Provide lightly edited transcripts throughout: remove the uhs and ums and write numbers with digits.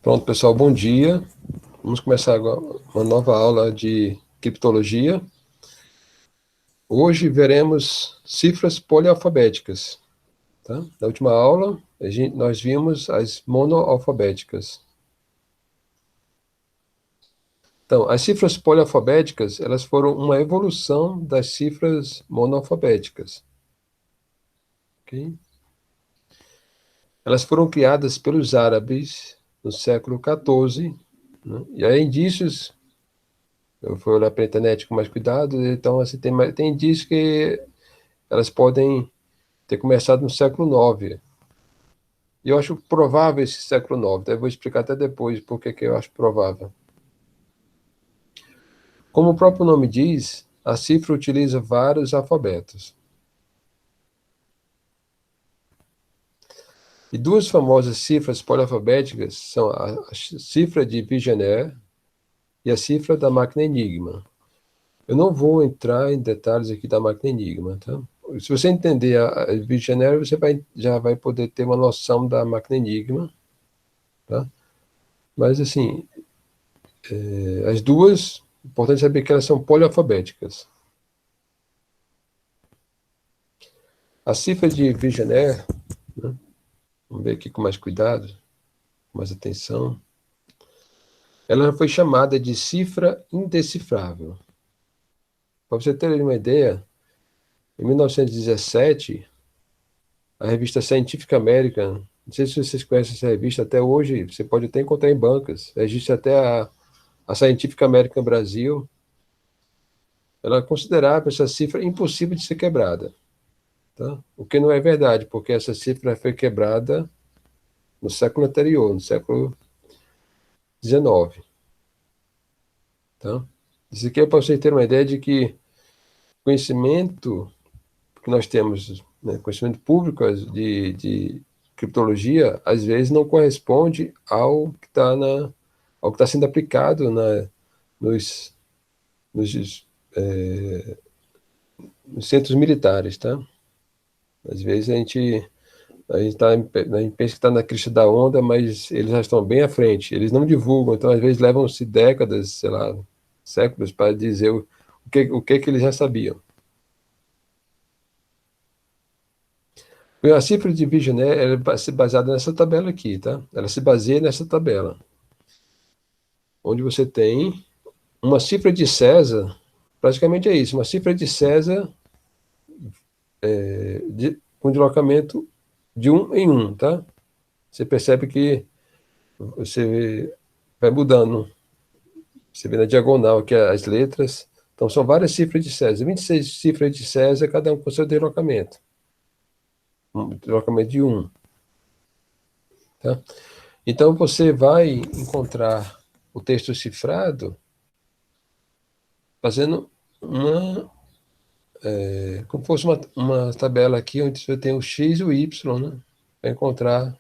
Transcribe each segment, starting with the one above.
Pronto, pessoal, bom dia. Vamos começar agora uma nova aula de criptologia. Hoje veremos cifras polialfabéticas. Tá? Na última aula, nós vimos as monoalfabéticas. Então, as cifras polialfabéticas, elas foram uma evolução das cifras monoalfabéticas. Ok? Elas foram criadas pelos árabes no século XIV, né? E há indícios, eu fui olhar para a internet com mais cuidado, então assim, tem indícios que elas podem ter começado no século IX. E eu acho provável esse século IX, então eu vou explicar até depois por que eu acho provável. Como o próprio nome diz, a cifra utiliza vários alfabetos. E duas famosas cifras polialfabéticas são a cifra de Vigenère e a cifra da máquina Enigma. Eu não vou entrar em detalhes aqui da máquina Enigma, tá? Se você entender a Vigenère, você já vai poder ter uma noção da máquina Enigma, tá? Mas, assim, as duas, importante saber que elas são polialfabéticas. A cifra de Vigenère, né? Vamos ver aqui com mais cuidado, com mais atenção. Ela foi chamada de cifra indecifrável. Para você ter uma ideia, em 1917, a revista Scientific American, não sei se vocês conhecem essa revista, até hoje você pode até encontrar em bancas, registra até a Scientific American Brasil, ela considerava essa cifra impossível de ser quebrada. Tá? O que não é verdade, porque essa cifra foi quebrada no século anterior, no século XIX. Tá? Isso aqui é para você ter uma ideia de que conhecimento que nós temos, né, conhecimento público de criptologia, às vezes não corresponde ao que está sendo aplicado nos, nos, é, nos centros militares, tá? Às vezes a gente pensa que está na crista da onda, mas eles já estão bem à frente. Eles não divulgam, então às vezes levam-se décadas, sei lá, séculos para dizer o que eles já sabiam. A cifra de Vigenère ela vai ser baseada nessa tabela aqui, tá? Ela se baseia nessa tabela, onde você tem uma cifra de César, praticamente é isso, uma cifra de César com deslocamento de 1 em 1, tá? Você percebe que você vai mudando, você vê na diagonal aqui as letras, então são várias cifras de César, 26 cifras de César, cada um com seu deslocamento, um deslocamento de 1, tá? Então você vai encontrar o texto cifrado fazendo como fosse uma tabela aqui onde você tem o X e o Y, né? Para encontrar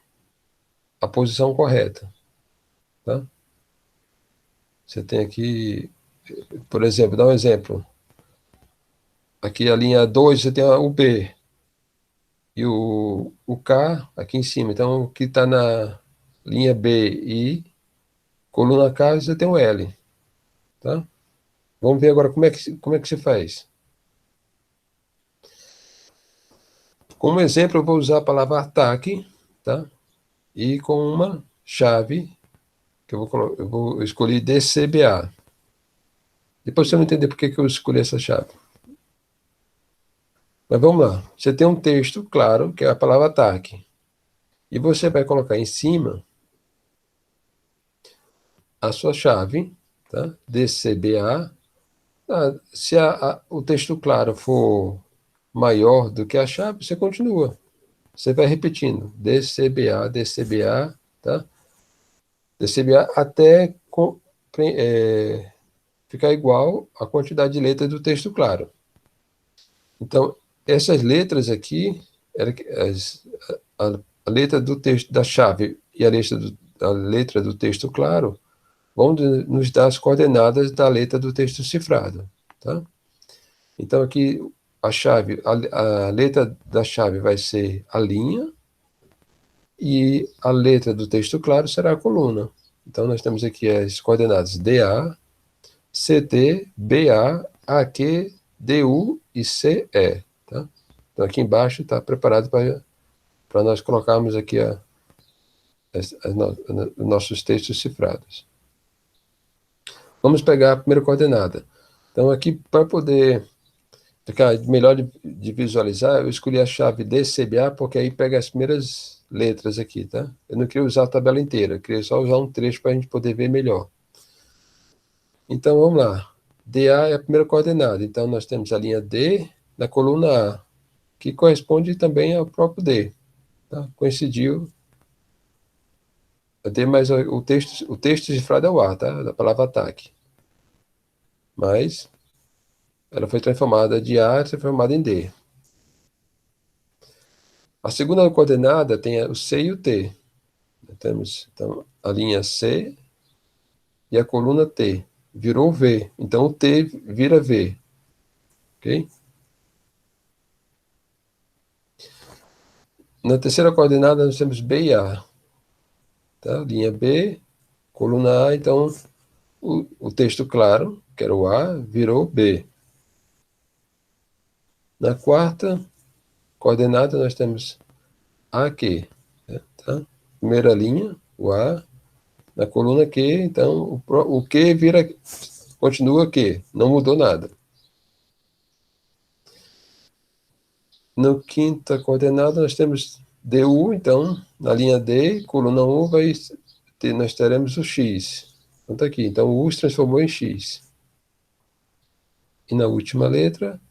a posição correta, tá? Você tem aqui, por exemplo, dá um exemplo. Aqui a linha 2 você tem o B e o K aqui em cima. Então, o que está na linha B e coluna K, você tem o L, tá? Vamos ver agora como é que se faz. Como exemplo, eu vou usar a palavra ataque, tá? E com uma chave, que eu vou escolher DCBA. Depois você vai entender por que eu escolhi essa chave. Mas vamos lá. Você tem um texto, claro, que é a palavra ataque. E você vai colocar em cima a sua chave, tá? DCBA. Se o texto claro for maior do que a chave, você continua. Você vai repetindo. DCBA, DCBA, tá? DCBA até ficar igual à quantidade de letras do texto claro. Então, essas letras aqui, a letra do texto da chave e a letra do texto claro vão nos dar as coordenadas da letra do texto cifrado, tá? Então, aqui, a letra da chave vai ser a linha e a letra do texto claro será a coluna. Então, nós temos aqui as coordenadas DA, CT, BA, AQ, DU e CE. Tá? Então, aqui embaixo está preparado para nós colocarmos aqui os nossos textos cifrados. Vamos pegar a primeira coordenada. Então, aqui, para poder ficar melhor de visualizar, eu escolhi a chave DCBA, porque aí pega as primeiras letras aqui, tá? Eu não queria usar a tabela inteira, eu queria só usar um trecho para a gente poder ver melhor. Então, vamos lá. DA é a primeira coordenada. Então, nós temos a linha D na coluna A, que corresponde também ao próprio D. Tá? Coincidiu. A D, mas o texto cifrado é o A, tá? Da palavra ataque. Mas ela foi transformada de A, transformada em D. A segunda coordenada tem o C e o T. Temos então, a linha C e a coluna T. Virou V. Então, o T vira V. Ok? Na terceira coordenada, nós temos B e A. Tá? Linha B, coluna A. Então, o texto claro, que era o A, virou B. Na quarta coordenada, nós temos AQ. Tá? Primeira linha, o A. Na coluna Q, então, o Q continua Q. Não mudou nada. Na quinta coordenada, nós temos DU, então, na linha D, coluna U, nós teremos o X. Então, tá aqui. Então, o U se transformou em X. E na última letra,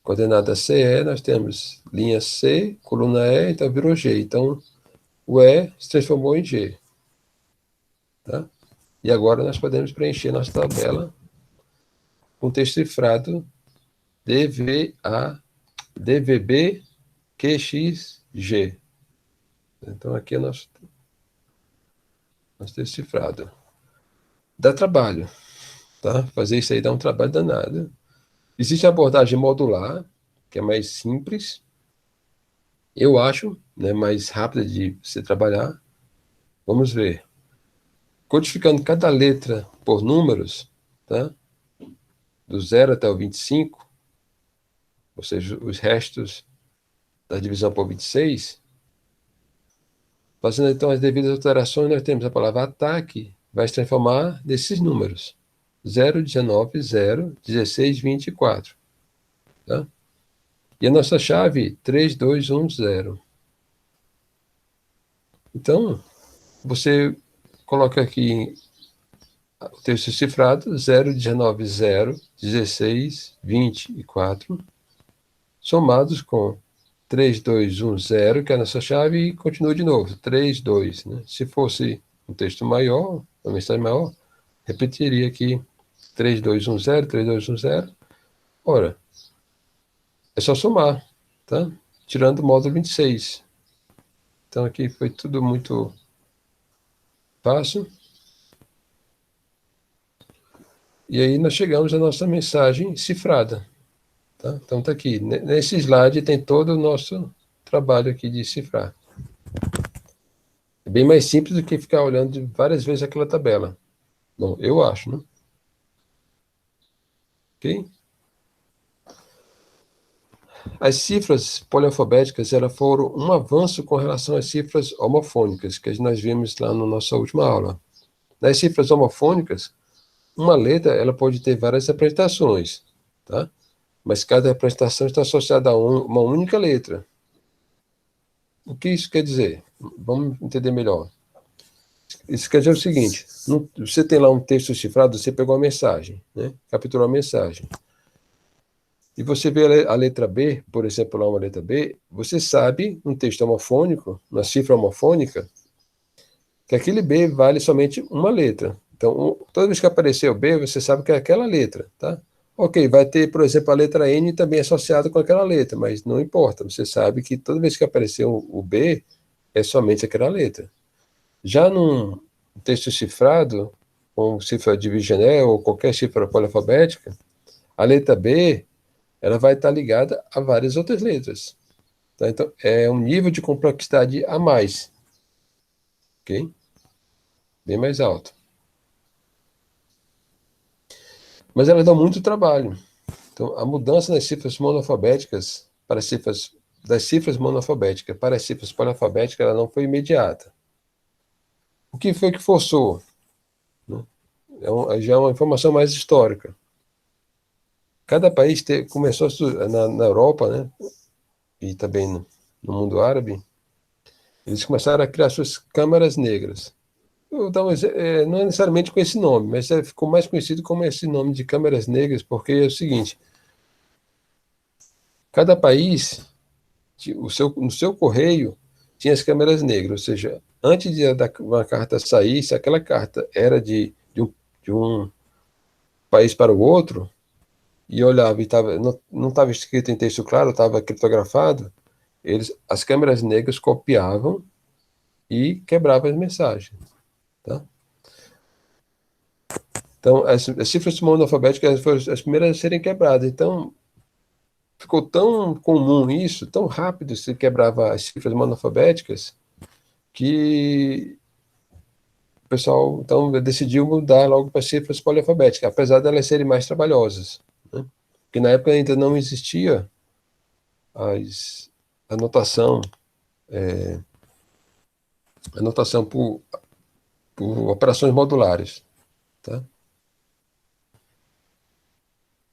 coordenada CE, nós temos linha C, coluna E, então virou G. Então, o E se transformou em G. Tá? E agora nós podemos preencher nossa tabela com texto cifrado DVB QXG. Então, aqui é nosso texto cifrado. Dá trabalho, tá? Fazer isso aí dá um trabalho danado. Existe a abordagem modular, que é mais simples, eu acho, né, mais rápida de se trabalhar. Vamos ver. Codificando cada letra por números, tá? Do 0 até o 25, ou seja, os restos da divisão por 26, fazendo então as devidas alterações, nós temos a palavra ataque, vai se transformar nesses números. 0, 19, 0, 16, 24. Tá? E a nossa chave, 3, 2, 1, 0. Então, você coloca aqui o texto cifrado, 0, 19, 0, 16, 24, somados com 3, 2, 1, 0, que é a nossa chave, e continua de novo, 3, 2. Né? Se fosse um texto maior, uma mensagem maior, repetiria aqui 3, 2, 1, 0, 3, 2, 1, 0. Ora, é só somar, tá? Tirando o módulo 26. Então, aqui foi tudo muito fácil. E aí nós chegamos à nossa mensagem cifrada. Tá? Então está aqui. Nesse slide tem todo o nosso trabalho aqui de cifrar. É bem mais simples do que ficar olhando várias vezes aquela tabela. Bom, eu acho, né? Ok? As cifras polialfabéticas elas foram um avanço com relação às cifras homofônicas, que nós vimos lá na nossa última aula. Nas cifras homofônicas, uma letra ela pode ter várias representações, tá? Mas cada representação está associada a uma única letra. O que isso quer dizer? Vamos entender melhor. Isso quer dizer o seguinte, você tem lá um texto cifrado, você pegou a mensagem, né? Capturou a mensagem. E você vê a letra B, por exemplo, lá uma letra B, você sabe, um texto homofônico, uma cifra homofônica, que aquele B vale somente uma letra. Então, toda vez que aparecer o B, você sabe que é aquela letra, tá? Ok, vai ter, por exemplo, a letra N também associada com aquela letra, mas não importa, você sabe que toda vez que aparecer o B, é somente aquela letra. Já num texto cifrado, com cifra de Vigener ou qualquer cifra polialfabética, a letra B ela vai estar ligada a várias outras letras. Tá? Então, é um nível de complexidade a mais, ok? Bem mais alto. Mas elas dão muito trabalho. Então, a mudança nas cifras monoalfabéticas para cifras das cifras monoalfabéticas para as cifras polialfabéticas, ela não foi imediata. O que foi que forçou? Né? Já é uma informação mais histórica. Cada país começou na Europa, né, e também no mundo árabe, eles começaram a criar suas câmaras negras. Então, não é necessariamente com esse nome, mas ficou mais conhecido como esse nome de câmaras negras, porque é o seguinte: cada país, no seu correio, tinha as câmaras negras, ou seja, antes de uma carta sair, se aquela carta era de um país para o outro, e olhava e não estava escrito em texto claro, estava criptografado, as câmeras negras copiavam e quebravam as mensagens. Tá? Então, as cifras monoalfabéticas foram as primeiras a serem quebradas. Então, ficou tão comum isso, tão rápido se quebrava as cifras monoalfabéticas, que o pessoal então decidiu mudar logo para cifras polialfabéticas, apesar de elas serem mais trabalhosas, né? Porque na época ainda não existia a notação, a notação por operações modulares, tá?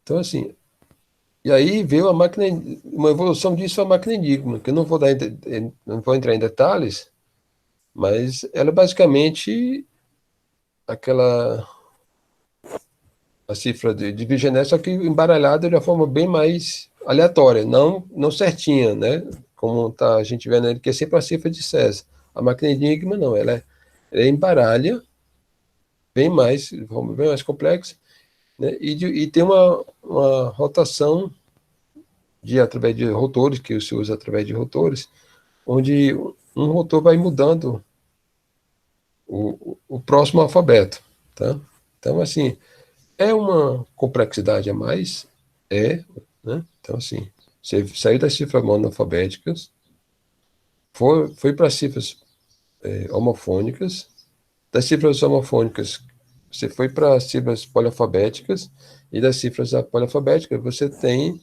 Então, assim, e aí veio uma evolução disso, a máquina Enigma, que eu não vou entrar em detalhes, mas ela é basicamente aquela a cifra de Vigené, só que embaralhada de uma forma bem mais aleatória, não certinha, né? Como tá a gente vendo ali, que é sempre a cifra de César. A máquina Enigma não, ela embaralha de forma bem mais complexa, né? E tem uma rotação através de rotores, que se usa através de rotores, onde um rotor vai mudando o próximo alfabeto, tá? Então, assim, é uma complexidade a mais, né? Então, assim, você saiu das cifras monoalfabéticas, foi para cifras homofônicas, das cifras homofônicas, você foi para cifras polialfabéticas, e das cifras polialfabéticas você tem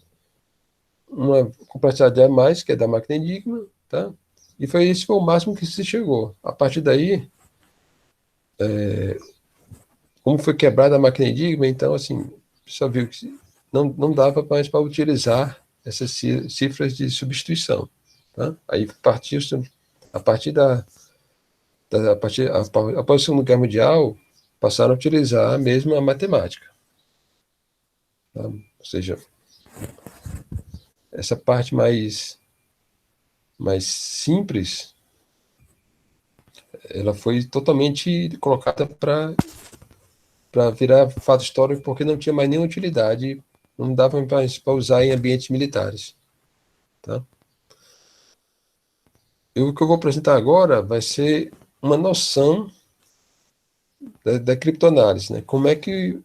uma complexidade a mais, que é da máquina Enigma, tá? E esse foi o máximo que se chegou. A partir daí, como foi quebrada a máquina Enigma, então, assim, só viu que não dava mais para utilizar essas cifras de substituição. Tá? Aí partiu a partir a partir, após a Segunda Guerra Mundial, passaram a utilizar mesmo a matemática. Tá? Ou seja, essa parte mais simples, ela foi totalmente colocada para virar fato histórico, porque não tinha mais nenhuma utilidade, não dava mais para usar em ambientes militares. Tá? E o que eu vou apresentar agora vai ser uma noção da criptoanálise, né? Como é que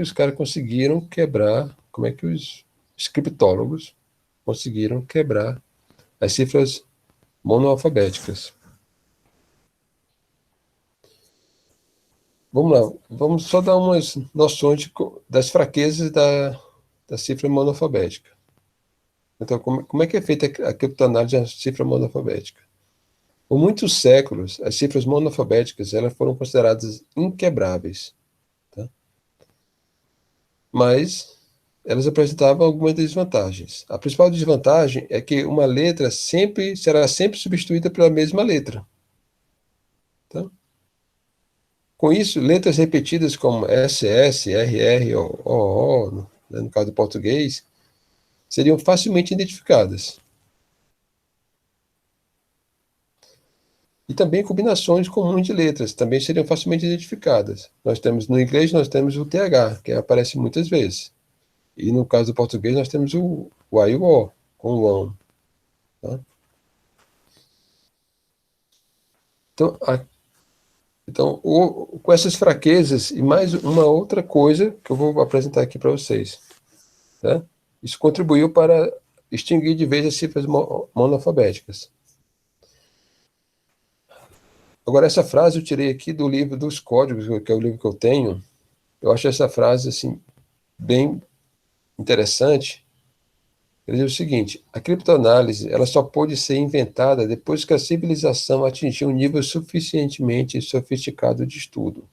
os caras conseguiram quebrar, como é que os criptólogos conseguiram quebrar as cifras monoalfabéticas. Vamos lá, vamos só dar umas noções das fraquezas da cifra monoalfabética. Então, como é que é feita a criptoanálise da cifra monoalfabética? Por muitos séculos, as cifras monoalfabéticas elas foram consideradas inquebráveis, tá? Mas elas apresentavam algumas desvantagens. A principal desvantagem é que uma letra será sempre substituída pela mesma letra, tá? Com isso, letras repetidas como SS, RR ou OO, no caso do português, seriam facilmente identificadas. E também combinações comuns de letras também seriam facilmente identificadas. No inglês, nós temos o TH, que aparece muitas vezes. E no caso do português, nós temos o A e o O, com o ão. Tá? Então, com essas fraquezas e mais uma outra coisa que eu vou apresentar aqui para vocês. Tá? Isso contribuiu para extinguir de vez as cifras monoalfabéticas. Agora, essa frase eu tirei aqui do livro dos Códigos, que é o livro que eu tenho. Eu acho essa frase assim, bem interessante. Ele diz o seguinte: a criptoanálise ela só pôde ser inventada depois que a civilização atingiu um nível suficientemente sofisticado de estudo.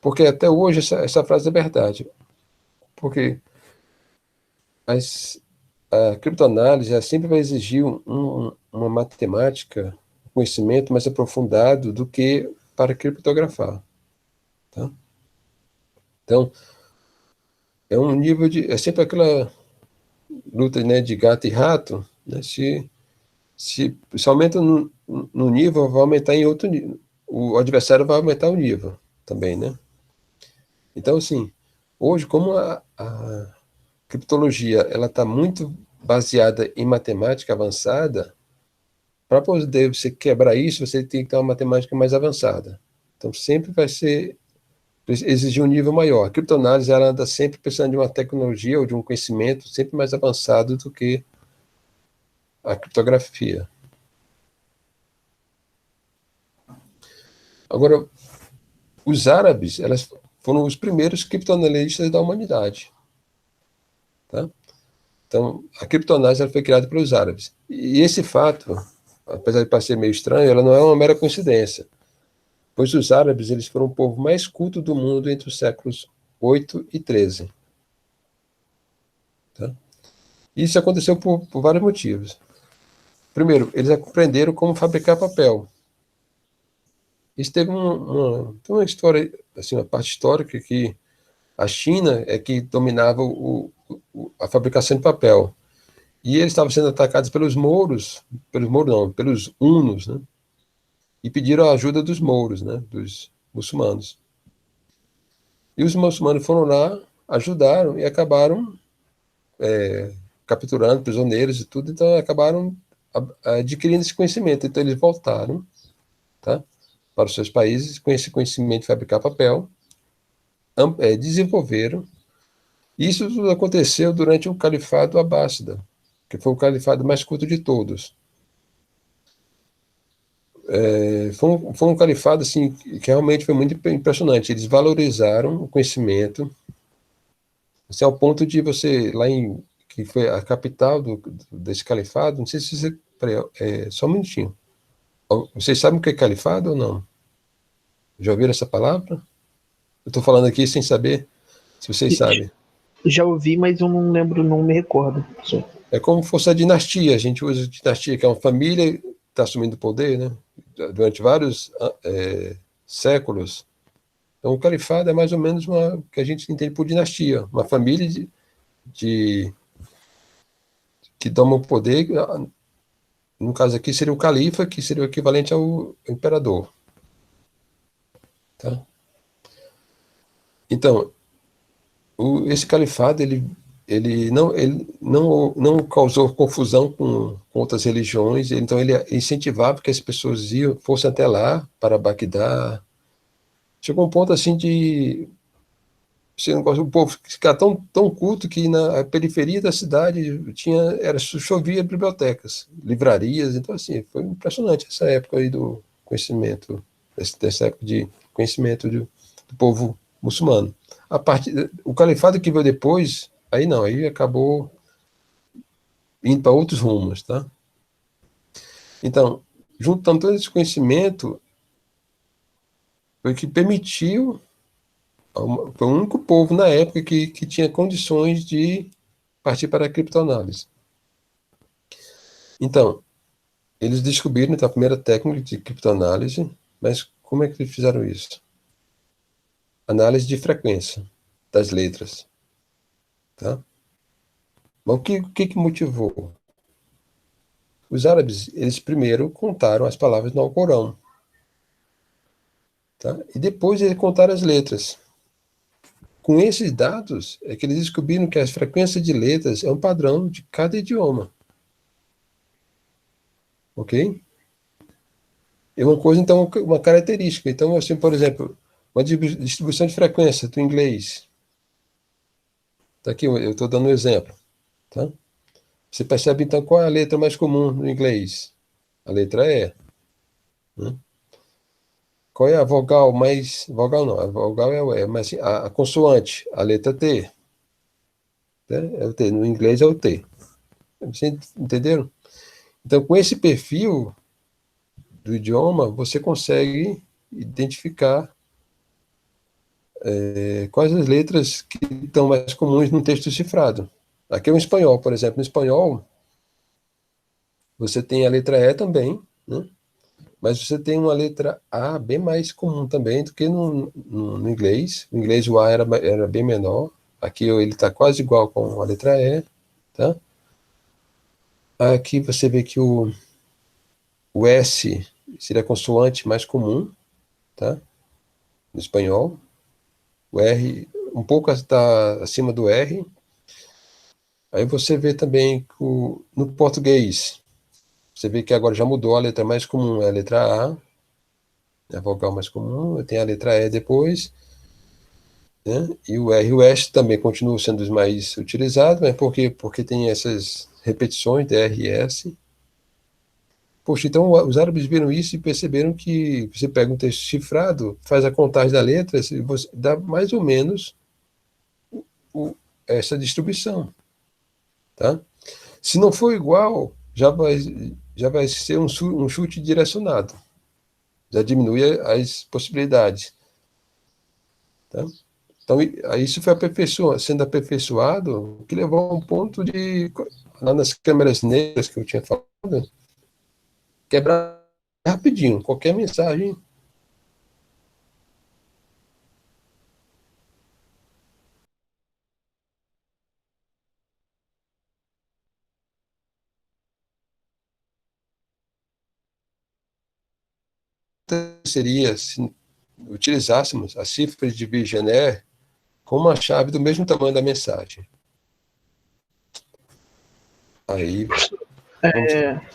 Porque até hoje essa frase é verdade. Porque a criptoanálise ela sempre vai exigir uma matemática, um conhecimento mais aprofundado do que para criptografar. Tá? Então, é sempre aquela luta, né, de gato e rato, né? Se aumenta no nível, vai aumentar em outro nível. O adversário vai aumentar o nível também, né? Então, assim, hoje, como a criptologia ela está muito baseada em matemática avançada, para poder você quebrar isso, você tem que ter uma matemática mais avançada. Então, sempre vai exigir um nível maior. A criptoanálise ela anda sempre precisando de uma tecnologia ou de um conhecimento sempre mais avançado do que a criptografia. Agora, os árabes, elas foram os primeiros criptoanalistas da humanidade, tá? Então, a criptoanálise ela foi criada pelos árabes. E esse fato, apesar de parecer meio estranho, ela não é uma mera coincidência, pois os árabes eles foram o povo mais culto do mundo entre os séculos 8 e 13. Tá? Isso aconteceu por vários motivos. Primeiro, eles aprenderam como fabricar papel. Isso tem uma história, assim, uma parte histórica que a China é que dominava a fabricação de papel. E eles estavam sendo atacados pelos mouros não, pelos hunos, né? E pediram a ajuda dos mouros, né? Dos muçulmanos. E os muçulmanos foram lá, ajudaram e acabaram capturando prisioneiros e tudo, então acabaram adquirindo esse conhecimento. Então eles voltaram, tá? Para os seus países com esse conhecimento de fabricar papel, desenvolveram. Isso tudo aconteceu durante o Califado Abássida, que foi o califado mais curto de todos. Foi um califado assim, que realmente foi muito impressionante. Eles valorizaram o conhecimento, assim, ao ponto de você, que foi a capital desse califado, não sei se você. Peraí, só um minutinho. Vocês sabem o que é califado ou não? Já ouviram essa palavra? Eu estou falando aqui sem saber se vocês sabem. Já ouvi, mas eu não lembro, não me recordo. É como se fosse a dinastia. A gente usa dinastia, que é uma família que está assumindo o poder, né? Durante vários séculos. Então, o califado é mais ou menos uma que a gente entende por dinastia, uma família que toma o poder. No caso aqui seria o califa, que seria o equivalente ao imperador. Tá? Então, esse califado ele não causou confusão com outras religiões, então ele incentivava que as pessoas fossem até lá para Bagdá. Chegou um ponto assim de o povo ficar tão culto que na periferia da cidade chovia bibliotecas, livrarias, então assim, foi impressionante essa época aí do conhecimento, dessa época de conhecimento do povo muçulmano. O califado que veio depois, aí não, aí acabou indo para outros rumos, tá? Então, juntando todo esse conhecimento, foi que permitiu, foi o único povo na época que tinha condições de partir para a criptoanálise. Então, eles descobriram então, a primeira técnica de criptoanálise, mas como é que eles fizeram isso? Análise de frequência das letras. Tá? Mas o que motivou? Os árabes, eles primeiro contaram as palavras no Alcorão. Tá? E depois eles contaram as letras. Com esses dados, é que eles descobriram que as frequências de letras é um padrão de cada idioma. Ok? É uma coisa, então, uma característica. Então, assim, por exemplo, uma distribuição de frequência do inglês. Tá aqui, eu estou dando um exemplo. Tá? Você percebe, então, qual é a letra mais comum no inglês? A letra E. Né? Qual é a vogal mais... Vogal não, a vogal é o E, mas assim, a consoante, a letra T. Né? É o T. No inglês é o T. Vocês entenderam? Então, com esse perfil do idioma, você consegue identificar quais as letras que estão mais comuns no texto cifrado. Aqui é o espanhol, por exemplo. No espanhol, você tem a letra E também, né? Mas você tem uma letra A bem mais comum também do que no inglês. No inglês o A era bem menor. Aqui ele está quase igual com a letra E, tá? Aqui você vê que o S seria a consoante mais comum, tá? No espanhol. O R um pouco está acima do R. Aí você vê também que no português, você vê que agora já mudou, a letra mais comum é a letra A, a vogal mais comum, tem a letra E depois, né? E o R e o S também continuam sendo os mais utilizados, mas por quê? Porque tem essas repetições de R e S. Poxa, então os árabes viram isso e perceberam que você pega um texto cifrado, faz a contagem da letra, e você dá mais ou menos o, essa distribuição, tá? Se não for igual, já vai ser um chute direcionado, já diminui as possibilidades, tá? Então, isso foi sendo aperfeiçoado, que levou a um ponto de, lá nas câmeras negras que eu tinha falado, quebrar rapidinho, qualquer mensagem seria se utilizássemos a cifra de Vigenère com uma chave do mesmo tamanho da mensagem. Aí, vamos lá.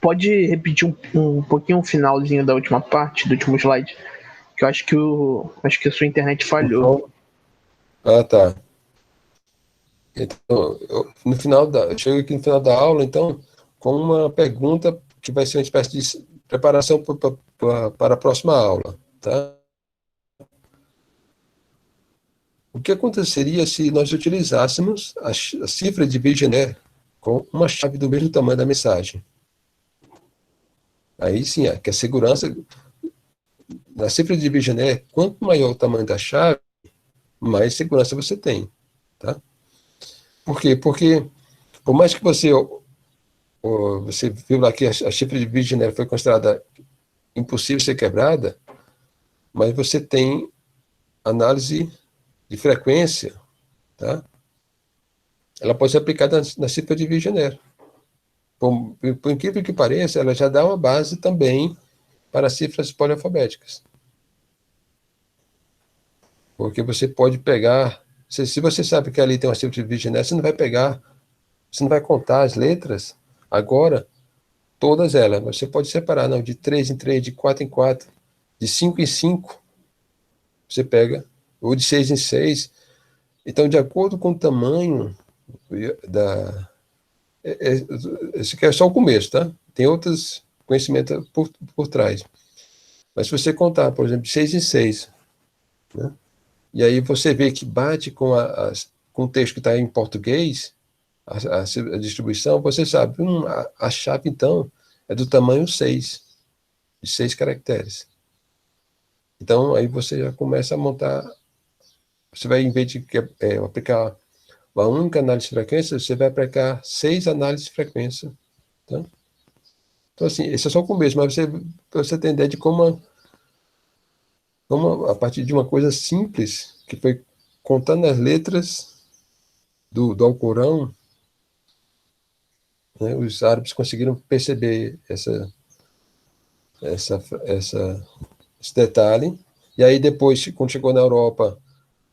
Pode repetir um pouquinho o finalzinho da última parte, do último slide? Que eu acho que a sua internet falhou. Então, tá. Então, no final eu chego aqui no final da aula, então, com uma pergunta que vai ser uma espécie de preparação para a próxima aula, tá? O que aconteceria se nós utilizássemos a cifra de Vigenère com uma chave do mesmo tamanho da mensagem? Aí sim, que a segurança, na cifra de Vigenère, quanto maior o tamanho da chave, mais segurança você tem, tá? Por quê? Porque, por mais que você viu lá que a cifra de Vigenère foi considerada impossível ser quebrada, mas você tem análise de frequência, tá? Ela pode ser aplicada na cifra de Vigenère. Por incrível que pareça, ela já dá uma base também para cifras polialfabéticas. Porque você pode pegar, se você sabe que ali tem uma cifra de Vigenère, você não vai contar as letras agora, todas elas. Você pode separar, não, de 3 em 3, de 4 em 4, de 5 em 5, você pega, ou de 6 em 6. Então, de acordo com o tamanho da... Esse aqui é só o começo, tá? Tem outros conhecimentos por trás. Mas se você contar, por exemplo, de 6 em 6, né? E aí você vê que bate com o texto que está em português, a distribuição, você sabe, a chave, então, é do tamanho 6, de 6 caracteres. Então, aí você já começa a montar, você vai, em vez de aplicar uma única análise de frequência, você vai aplicar 6 análises de frequência. Tá? Então, assim, esse é só o começo, mas você tem ideia de como, a partir de uma coisa simples, que foi contando as letras do Alcorão, né, os árabes conseguiram perceber esse detalhe. E aí depois, quando chegou na Europa,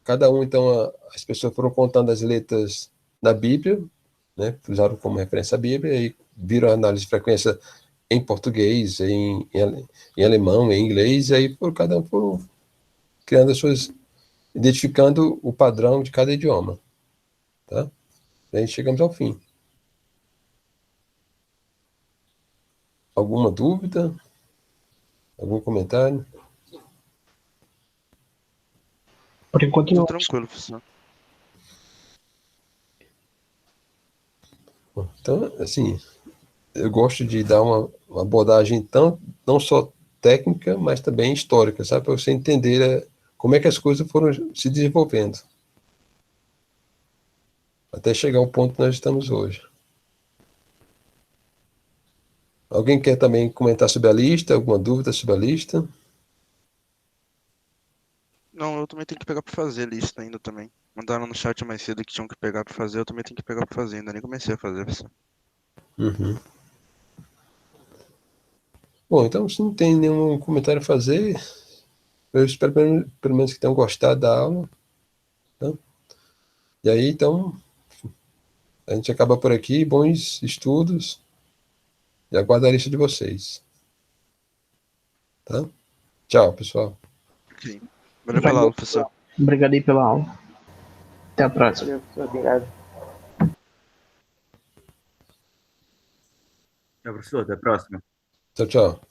cada um, então, as pessoas foram contando as letras na Bíblia, né, usaram como referência a Bíblia, e viram a análise de frequência em português, em alemão, em inglês, e aí cada um foram criando identificando o padrão de cada idioma. Tá? E aí chegamos ao fim. Alguma dúvida? Algum comentário? Por enquanto Tô não. tranquilo, professor. Então, assim, eu gosto de dar uma abordagem não só técnica, mas também histórica, sabe? Para você entender como é que as coisas foram se desenvolvendo até chegar ao ponto que nós estamos hoje. Alguém quer também comentar sobre a lista? Alguma dúvida sobre a lista? Não, eu também tenho que pegar pra fazer a lista ainda também. Mandaram no chat mais cedo que tinham que pegar pra fazer, eu também tenho que pegar pra fazer, ainda nem comecei a fazer, professor. Uhum. Bom, então, se não tem nenhum comentário a fazer, eu espero pelo menos que tenham gostado da aula. Tá? E aí, então, a gente acaba por aqui. Bons estudos e aguardo a lista de vocês. Tá? Tchau, pessoal. Ok. Valeu pela aula, professor. Obrigado aí pela aula. Até a próxima. Valeu, professor. Obrigado. Tchau, professor. Até a próxima. Tchau, tchau.